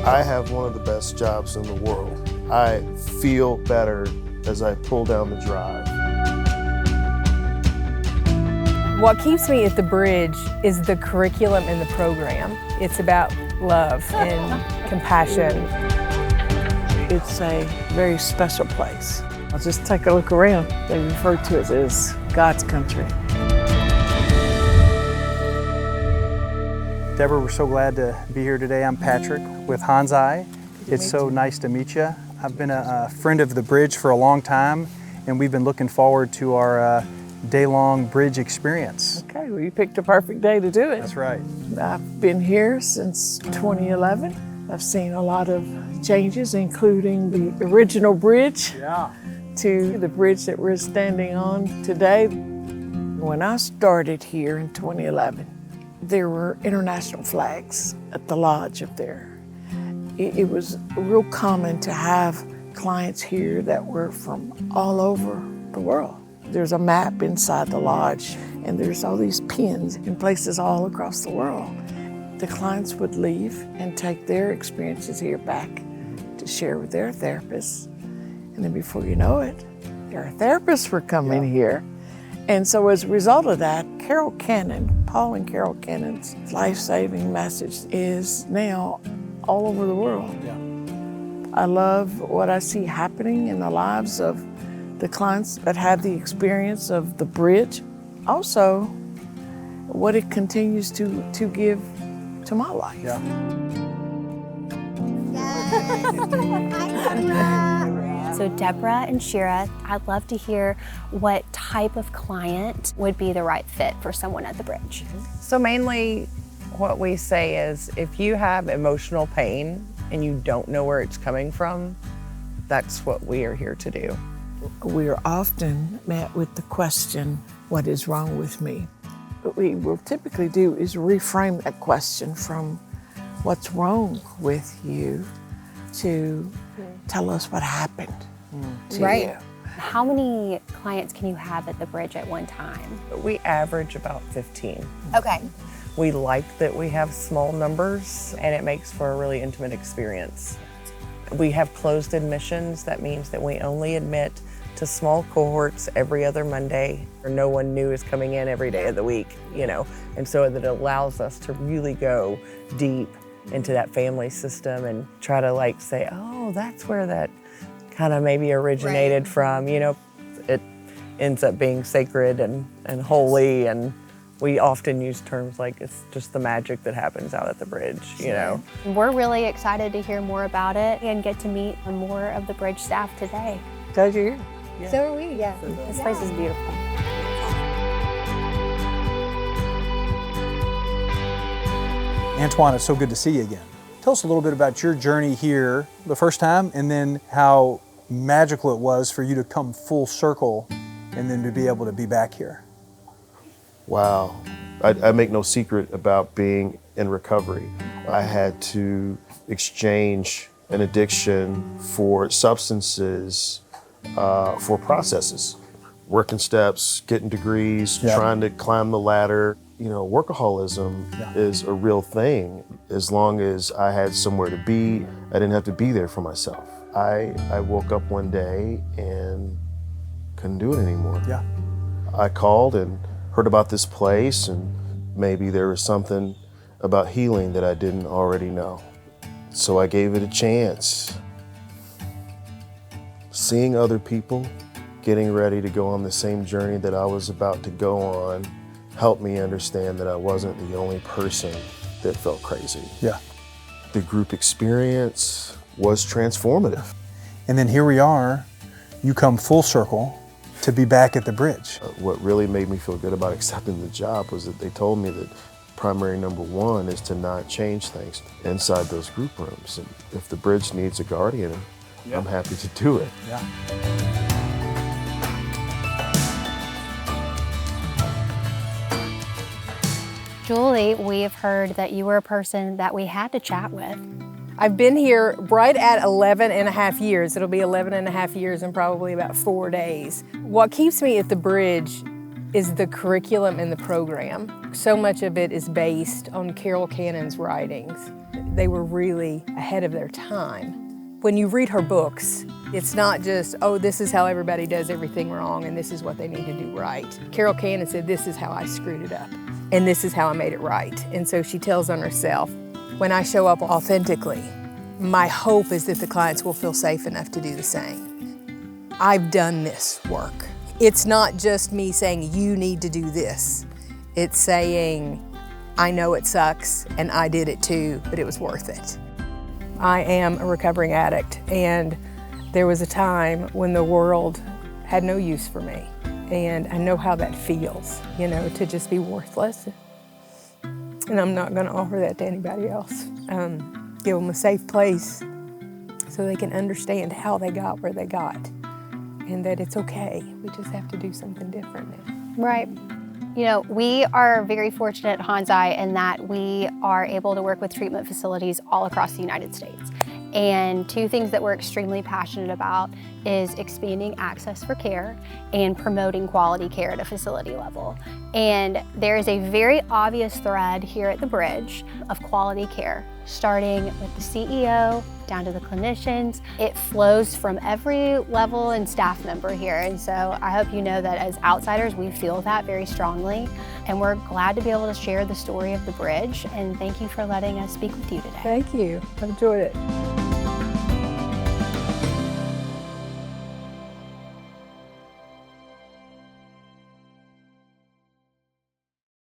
I have one of the best jobs in the world. I feel better as I pull down the drive. What keeps me at the bridge is the curriculum and the program. It's about love and compassion. It's a very special place. I'll just take a look around. They refer to it as God's country. Deborah, we're so glad to be here today. I'm Patrick with Hansei. It's so nice to meet you. I've been a friend of the bridge for a long time, and we've been looking forward to our day-long bridge experience. Okay, well, you picked a perfect day to do it. That's right. I've been here since 2011. I've seen a lot of changes, including the original bridge to the bridge that we're standing on today. When I started here in 2011, there were international flags at the lodge up there. It was real common to have clients here that were from all over the world. There's a map inside the lodge, and there's all these pins in places all across the world. The clients would leave and take their experiences here back to share with their therapists. And then before you know it, their therapists were coming here. And so as a result of that, Paul and Carol Cannon's life-saving message is now all over the world. I love what I see happening in the lives of the clients that have the experience of the bridge. Also, what it continues to give to my life. So Deborah and Shira, I'd love to hear what type of client would be the right fit for someone at the bridge. So mainly what we say is if you have emotional pain and you don't know where it's coming from, that's what we are here to do. We are often met with the question, what is wrong with me? What we will typically do is reframe that question from what's wrong with you to tell us what happened to you. How many clients can you have at the bridge at one time? We average about 15. Okay. We like that we have small numbers and it makes for a really intimate experience. We have closed admissions. That means that we only admit to small cohorts every other Monday. No one new is coming in every day of the week, and so that allows us to really go deep into that family system and try to say, oh, that's where that kind of maybe originated from. It ends up being sacred and holy, and we often use terms like it's just the magic that happens out at the bridge, We're really excited to hear more about it and get to meet more of the bridge staff today. Glad you're here. Yeah. So are we, This place is beautiful. Antoine, it's so good to see you again. Tell us a little bit about your journey here the first time, and then how magical it was for you to come full circle and then to be able to be back here. Wow. I make no secret about being in recovery. I had to exchange an addiction for substances, for processes. Working steps, getting degrees, trying to climb the ladder. Workaholism is a real thing. As long as I had somewhere to be, I didn't have to be there for myself. I woke up one day and couldn't do it anymore. I called and heard about this place, and maybe there was something about healing that I didn't already know. So I gave it a chance. Seeing other people getting ready to go on the same journey that I was about to go on helped me understand that I wasn't the only person that felt crazy. The group experience was transformative. And then here we are, you come full circle to be back at the bridge. What really made me feel good about accepting the job was that they told me that primary number one is to not change things inside those group rooms. And if the bridge needs a guardian, I'm happy to do it. Julie, we have heard that you were a person that we had to chat with. I've been here right at 11 and a half years. It'll be 11 and a half years in probably about 4 days. What keeps me at the bridge is the curriculum and the program. So much of it is based on Carol Cannon's writings. They were really ahead of their time. When you read her books, it's not just, oh, this is how everybody does everything wrong and this is what they need to do right. Carol Cannon said, this is how I screwed it up and this is how I made it right. And so she tells on herself, when I show up authentically, my hope is that the clients will feel safe enough to do the same. I've done this work. It's not just me saying, you need to do this. It's saying, I know it sucks and I did it too, but it was worth it. I am a recovering addict, and there was a time when the world had no use for me. And I know how that feels, you know, to just be worthless. And I'm not gonna offer that to anybody else. Give them a safe place so they can understand how they got where they got and that it's okay. We just have to do something different now. Right. You know, we are very fortunate at Hansei in that we are able to work with treatment facilities all across the United States. And two things that we're extremely passionate about is expanding access for care and promoting quality care at a facility level. And there is a very obvious thread here at the Bridge of quality care, starting with the CEO down to the clinicians. It flows from every level and staff member here. And so I hope you know that as outsiders, we feel that very strongly. And we're glad to be able to share the story of the Bridge. And thank you for letting us speak with you today. Thank you. I've enjoyed it.